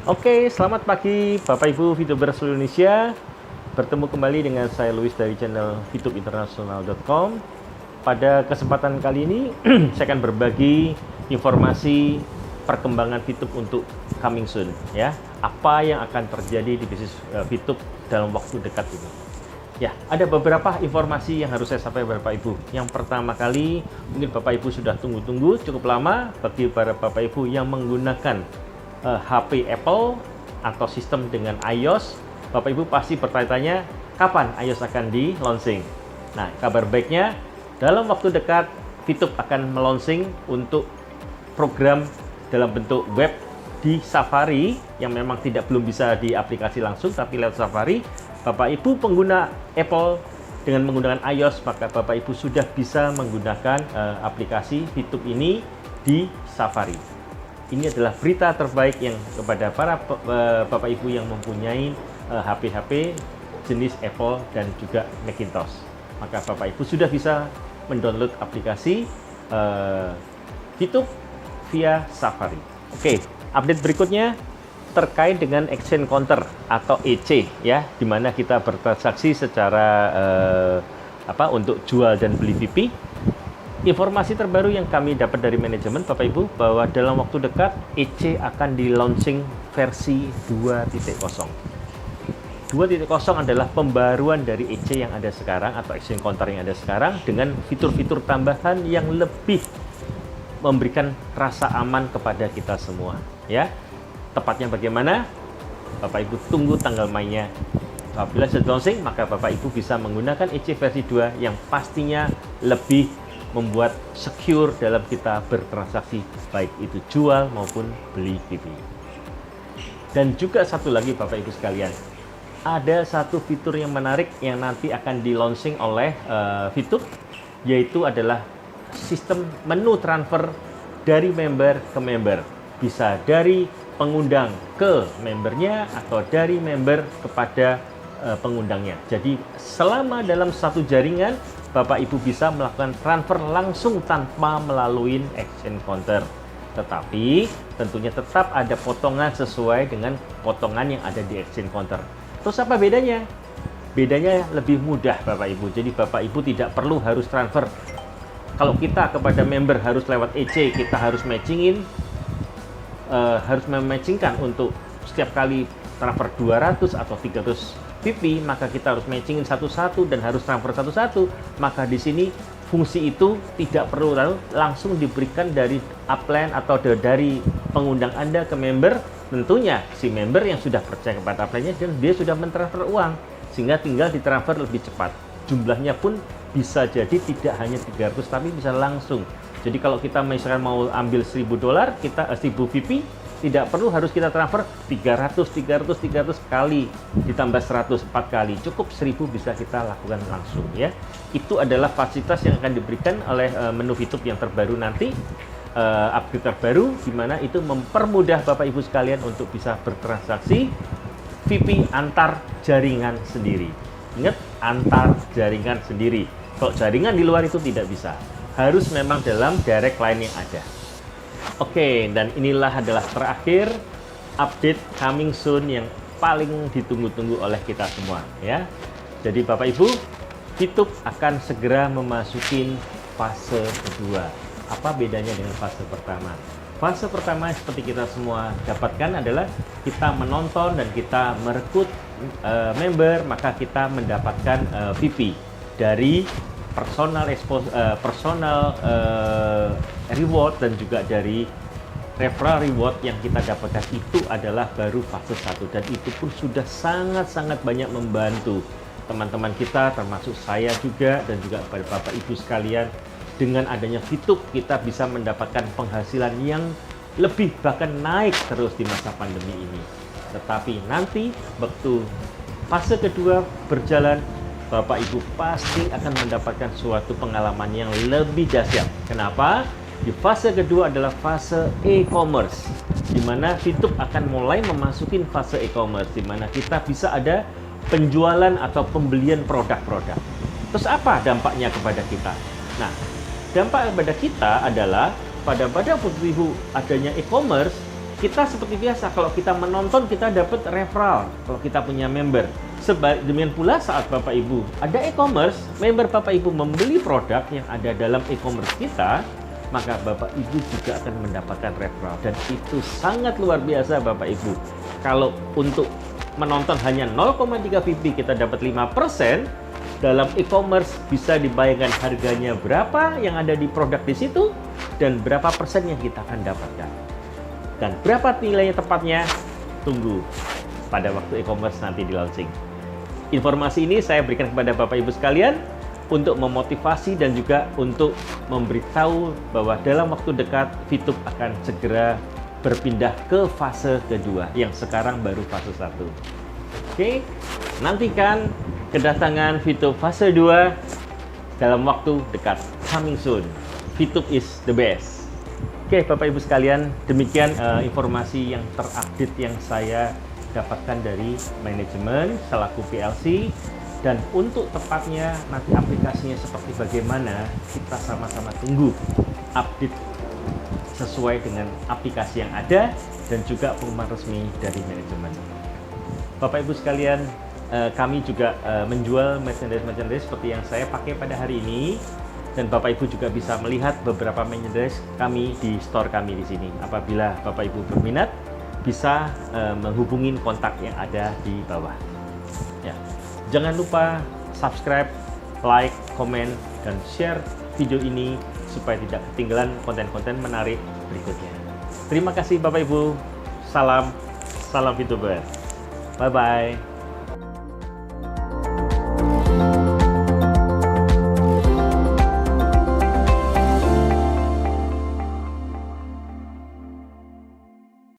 Oke, selamat pagi Bapak Ibu VTuber seluruh Indonesia. Bertemu kembali dengan saya Louis dari channel VTubeinternational.com. Pada kesempatan kali ini saya akan berbagi informasi perkembangan VTube untuk coming soon ya. Apa yang akan terjadi di bisnis VTube dalam waktu dekat ini. Ya, ada beberapa informasi yang harus saya sampaikan Bapak Ibu. Yang pertama kali, mungkin Bapak Ibu sudah tunggu-tunggu cukup lama bagi para Bapak Ibu yang menggunakan HP Apple atau sistem dengan iOS. Bapak Ibu pasti bertanya-tanya kapan iOS akan di launching. Nah, kabar baiknya dalam waktu dekat VTube akan meluncing untuk program dalam bentuk web di Safari yang memang belum bisa di aplikasi langsung tapi lewat Safari. Bapak Ibu pengguna Apple dengan menggunakan iOS, maka Bapak Ibu sudah bisa menggunakan aplikasi VTube ini di Safari. Ini adalah berita terbaik yang kepada para Bapak Ibu yang mempunyai HP-HP jenis Apple dan juga Macintosh. Maka Bapak Ibu sudah bisa mendownload aplikasi VTube via Safari. Oke, update berikutnya terkait dengan exchange counter atau EC ya, di mana kita bertransaksi secara untuk jual dan beli VP. Informasi terbaru yang kami dapat dari manajemen Bapak Ibu bahwa dalam waktu dekat EC akan di launching versi 2.0. 2.0 adalah pembaruan dari EC yang ada sekarang atau exchange counter yang ada sekarang dengan fitur-fitur tambahan yang lebih memberikan rasa aman kepada kita semua ya. Tepatnya bagaimana? Bapak Ibu tunggu tanggal mainnya. Apabila sudah launching, maka Bapak Ibu bisa menggunakan EC versi 2 yang pastinya lebih membuat secure dalam kita bertransaksi, baik itu jual maupun beli VP. Dan juga satu lagi Bapak Ibu sekalian, ada satu fitur yang menarik yang nanti akan di launching oleh VTube, yaitu adalah sistem menu transfer dari member ke member. Bisa dari pengundang ke membernya atau dari member kepada pengundangnya. Jadi selama dalam satu jaringan Bapak Ibu bisa melakukan transfer langsung tanpa melalui exchange counter. Tetapi tentunya tetap ada potongan sesuai dengan potongan yang ada di exchange counter. Terus apa bedanya? Bedanya lebih mudah Bapak Ibu. Jadi Bapak Ibu tidak perlu harus transfer. Kalau kita kepada member harus lewat EC, kita harus matchingin, harus mematchingkan untuk setiap kali transfer 200 atau 300 VP, maka kita harus matchingin satu-satu dan harus transfer satu-satu. Maka di sini fungsi itu tidak perlu langsung diberikan dari upline atau dari pengundang Anda ke member. Tentunya si member yang sudah percaya kepada upline-nya dan dia sudah mentransfer uang, sehingga tinggal ditransfer lebih cepat. Jumlahnya pun bisa jadi tidak hanya 300 tapi bisa langsung. Jadi kalau kita misalkan mau ambil $1.000, kita 1000 VP, tidak perlu harus kita transfer 300 kali ditambah 100 4 kali. Cukup 1000 bisa kita lakukan langsung ya. Itu adalah fasilitas yang akan diberikan oleh menu VTube yang terbaru nanti, upgrade terbaru, di mana itu mempermudah Bapak Ibu sekalian untuk bisa bertransaksi VP antar jaringan sendiri. Ingat, antar jaringan sendiri. Kalau jaringan di luar itu tidak bisa. Harus memang dalam direct line yang ada. Oke, dan inilah adalah terakhir update coming soon yang paling ditunggu-tunggu oleh kita semua ya. Jadi Bapak Ibu, VTube akan segera memasuki fase kedua. Apa bedanya dengan fase pertama? Fase pertama seperti kita semua dapatkan adalah kita menonton dan kita merekrut member, maka kita mendapatkan VP dari personal reward dan juga dari referral reward yang kita dapatkan. Itu adalah baru fase 1 dan itu pun sudah sangat-sangat banyak membantu teman-teman kita, termasuk saya juga dan juga pada Bapak Ibu sekalian. Dengan adanya VTube kita bisa mendapatkan penghasilan yang lebih, bahkan naik terus di masa pandemi ini. Tetapi nanti waktu fase kedua berjalan, Bapak Ibu pasti akan mendapatkan suatu pengalaman yang lebih dahsyat. Kenapa? Di fase kedua adalah fase e-commerce, di mana VTube akan mulai memasuki fase e-commerce, di mana kita bisa ada penjualan atau pembelian produk-produk. Terus apa dampaknya kepada kita? Nah, dampak kepada kita adalah pada Bapak Ibu adanya e-commerce, kita seperti biasa, kalau kita menonton kita dapat referral kalau kita punya member. Demikian pula saat Bapak Ibu ada e-commerce, member Bapak Ibu membeli produk yang ada dalam e-commerce kita, maka Bapak Ibu juga akan mendapatkan referral. Dan itu sangat luar biasa Bapak Ibu. Kalau untuk menonton hanya 0,3 VP kita dapat 5%, dalam e-commerce bisa dibayangkan harganya berapa yang ada di produk di situ dan berapa persen yang kita akan dapatkan. Dan berapa nilainya tepatnya? Tunggu pada waktu e-commerce nanti di launching. Informasi ini saya berikan kepada Bapak Ibu sekalian untuk memotivasi dan juga untuk memberitahu bahwa dalam waktu dekat VTube akan segera berpindah ke fase kedua yang sekarang baru fase 1. Oke, nantikan kedatangan VTube fase 2 dalam waktu dekat. Coming soon. VTube is the best. Oke, Bapak Ibu sekalian, demikian informasi yang terupdate yang saya dapatkan dari manajemen selaku PLC. Dan untuk tepatnya nanti aplikasinya seperti bagaimana, kita sama-sama tunggu update sesuai dengan aplikasi yang ada dan juga pengumuman resmi dari manajemen. Bapak Ibu sekalian, kami juga menjual merchandise seperti yang saya pakai pada hari ini. Dan Bapak Ibu juga bisa melihat beberapa merchandise kami di store kami di sini. Apabila Bapak Ibu berminat, bisa menghubungi kontak yang ada di bawah. Ya. Jangan lupa subscribe, like, komen, dan share video ini supaya tidak ketinggalan konten-konten menarik berikutnya. Terima kasih Bapak Ibu. Salam VTuber. Bye-bye.